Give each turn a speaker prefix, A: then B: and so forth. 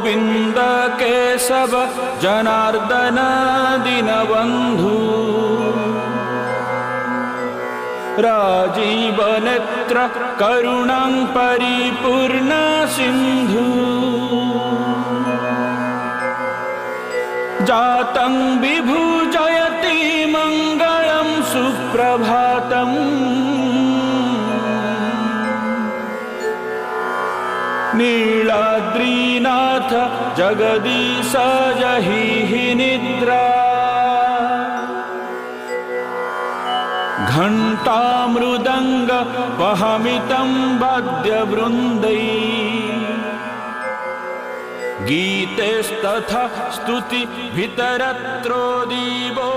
A: गोविंद केशव जनार्दन दीनबंधु राजीव नेत्र करुणां परिपूर्ण सिंधु जातं विभु जयति मंगलं सुप्रभातम् नीलाद्रीनाथ जगदीश जहि निद्रा घंटा मृदंग वहमितं वाद्यवृंदै गीतेस्तथा स्तुति भितरत्रो दीवो